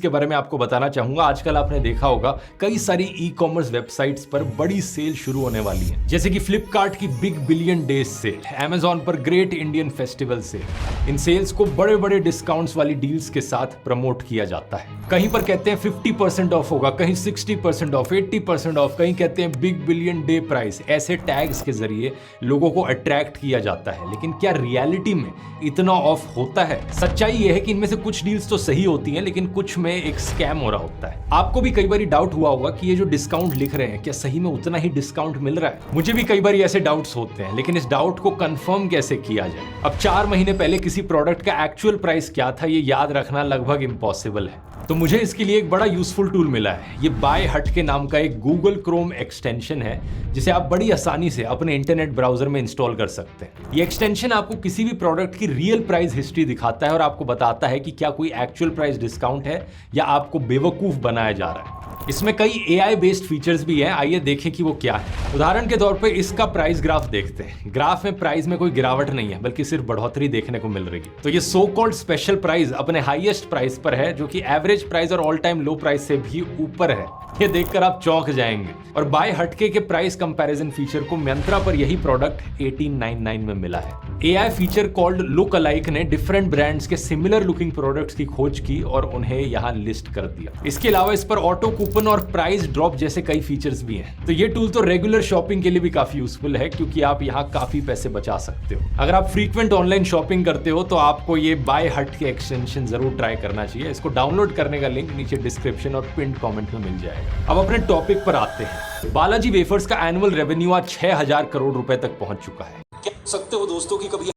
के बारे में आपको बताना चाहूंगा। आजकल आपने देखा होगा कई सारी ई कॉमर्स वेबसाइट्स पर बड़ी सेल शुरू होने वाली है, जैसे कि फ्लिपकार्ट की big billion days cell, Amazon पर ग्रेट इंडियन फेस्टिवल सेल। इन सेल्स को बड़े बड़े डिस्काउंट्स वाली डील्स के साथ प्रमोट किया जाता है। कहीं पर कहते हैं 50% ऑफ होगा, कहीं 60% ऑफ, 80% ऑफ, कहीं कहते हैं बिग बिलियन डे प्राइस। ऐसे टैग्स के जरिए लोगों को अट्रैक्ट किया जाता है, लेकिन क्या रियलिटी में इतना ऑफ होता है? सच्चाई यह है कि इनमें से कुछ डील्स तो सही होती हैं, लेकिन कुछ में एक स्कैम हो रहा होता है। आपको भी कई बार डाउट हुआ होगा कि ये जो डिस्काउंट लिख रहे हैं क्या सही में उतना ही डिस्काउंट मिल रहा है? मुझे भी कई बार ऐसे डाउट्स होते हैं, लेकिन इस डाउट को कंफर्म कैसे किया जाए? अब 4 महीने पहले किसी प्रोडक्ट का एक्चुअल प्राइस क्या था ये याद रखना लगभग इम्पॉसिबल है। तो मुझे इसके लिए एक बड़ा यूजफुल टूल मिला है। ये बाय हटके नाम का एक गूगल क्रोम एक्सटेंशन है, जिसे आप बड़ी आसानी से अपने इंटरनेट ब्राउजर में इंस्टॉल कर सकते हैं। ये एक्सटेंशन आपको किसी भी प्रोडक्ट की रियल प्राइस हिस्ट्री दिखाता है और आपको बताता है कि क्या कोई एक्चुअल प्राइस डिस्काउंट है या आपको बेवकूफ बनाया जा रहा है। इसमें कई AI बेस्ड फीचर्स भी हैं, आइए देखें कि वो क्या है। उदाहरण के तौर पे इसका प्राइस ग्राफ देखते हैं। ग्राफ में प्राइस में कोई गिरावट नहीं है, बल्कि सिर्फ बढ़ोतरी देखने को मिल रही है। तो ये सो कॉल्ड स्पेशल प्राइस अपने हाईएस्ट प्राइस पर है, जो कि एवरेज प्राइस और ऑल टाइम लो प्राइस से भी ऊपर है। ये देखकर आप चौंक जाएंगे। और बाय हटके के प्राइस कंपैरिजन फीचर को मिंत्रा पर यही प्रोडक्ट 1899 में मिला है। AI feature called look alike ने डिफरेंट ब्रांड्स के सिमिलर लुकिंग प्रोडक्ट्स की खोज की और उन्हें यहाँ लिस्ट कर दिया। इसके अलावा इस पर ऑटो कूपन और प्राइस ड्रॉप जैसे कई फीचर्स भी हैं। तो ये टूल तो रेगुलर शॉपिंग के लिए भी काफी यूजफुल है, क्योंकि आप यहाँ काफी पैसे बचा सकते हो। अगर आप फ्रीक्वेंट ऑनलाइन शॉपिंग करते हो तो आपको ये बाय हटके एक्सटेंशन जरूर ट्राई करना चाहिए। इसको डाउनलोड करने का लिंक नीचे डिस्क्रिप्शन और पिन कमेंट में मिल जाएगा। अब अपने टॉपिक पर आते हैं। बालाजी वेफर्स का एनुअल रेवेन्यू आज 6000 करोड़ रुपए तक पहुंच चुका है। कह सकते हो दोस्तों कि कभी